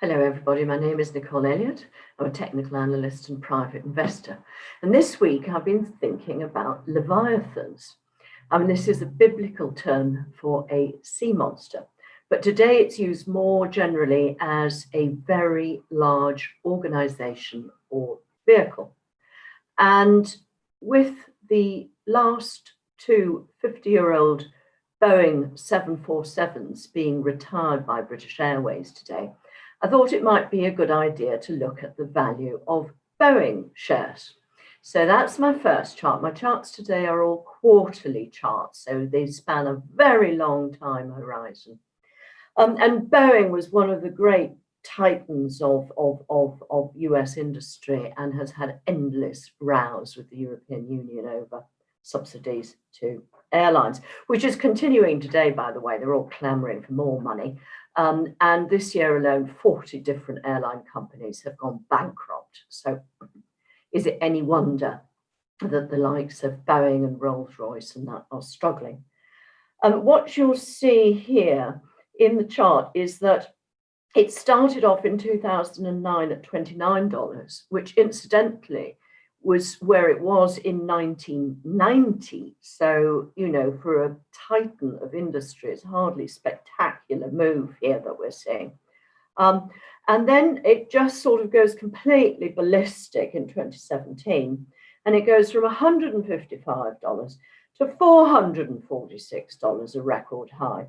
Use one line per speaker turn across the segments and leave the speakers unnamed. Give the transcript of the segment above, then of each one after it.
Hello everybody, my name is Nicole. I'm a technical analyst and private investor. And this week I've been thinking about Leviathans. This is a biblical term for a sea monster, but today it's used more generally as a very large organization or vehicle. And with the last two 50-year-old Boeing 747s being retired by British Airways today, I thought it might be a good idea to look at the value of Boeing shares. So that's my first chart. My charts today are all quarterly charts, so they span a very long time horizon. And Boeing was one of the great titans of US industry and has had endless rows with the European Union over subsidies to airlines, which is continuing today, by the way. They're all clamoring for more money. And this year alone, 40 different airline companies have gone bankrupt. So is it any wonder that the likes of Boeing and Rolls-Royce and that are struggling? What you'll see here in the chart is that it started off in 2009 at $29, which incidentally was where it was in 1990. So, for a titan of industry, it's hardly spectacular move here that we're seeing. And then it just sort of goes completely ballistic in 2017. And it goes from $155 to $446, a record high.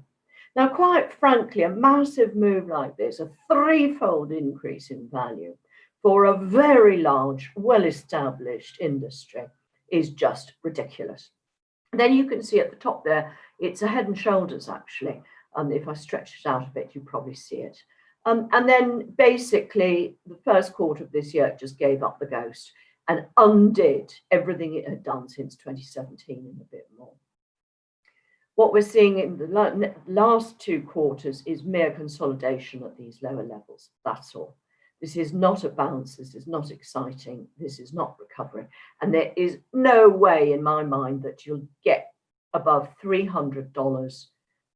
Now, quite frankly, a massive move like this, a threefold increase in value for a very large, well-established industry, is just ridiculous. And then you can see at the top there, it's a head and shoulders, actually. If I stretch it out a bit, you probably see it. And then basically, the first quarter of this year, it just gave up the ghost and undid everything it had done since 2017 and a bit more. What we're seeing in the last two quarters is mere consolidation at these lower levels. That's all. This is not a bounce. This is not exciting. This is not recovery. And there is no way in my mind that you'll get above $300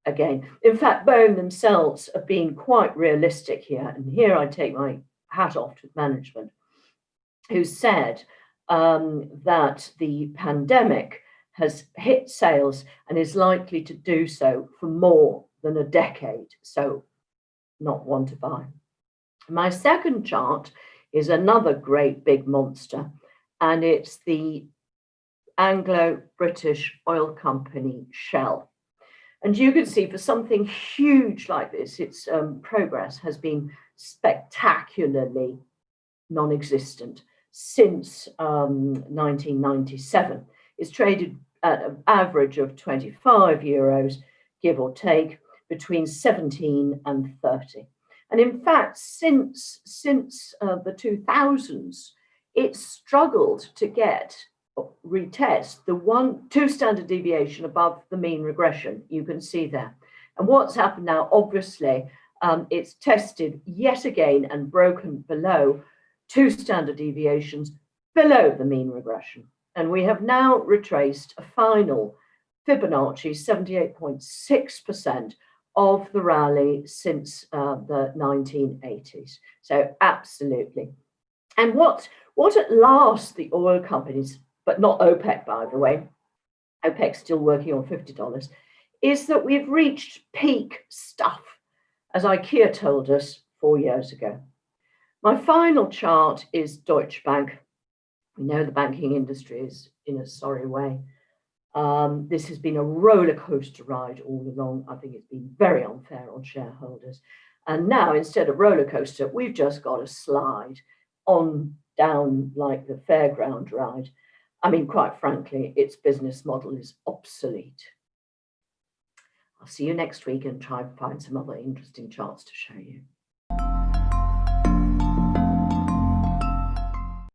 again. In fact, Boeing themselves are being quite realistic here. And here I take my hat off to management, who said that the pandemic has hit sales and is likely to do so for more than a decade. So not one to buy. My second chart is another great big monster, and it's the Anglo-British oil company Shell. And you can see for something huge like this, its progress has been spectacularly non-existent since 1997. It's traded at an average of 25 euros, give or take, between 17 and 30. And in fact, since the 2000s, it struggled to retest the 2 standard deviation above the mean regression. You can see there. And what's happened now, obviously, it's tested yet again and broken below 2 standard deviations below the mean regression. And we have now retraced a final Fibonacci 78.6% of the rally since the 1980s. So absolutely. And what at last the oil companies, but not OPEC, by the way, OPEC's still working on $50, is that we've reached peak stuff, as IKEA told us 4 years ago. My final chart is Deutsche Bank. We know the banking industry is in a sorry way. This has been a roller coaster ride all along. I think it's been very unfair on shareholders. And now, instead of roller coaster, we've just got a slide on down like the fairground ride. Quite frankly, its business model is obsolete. I'll see you next week and try and find some other interesting charts to show you.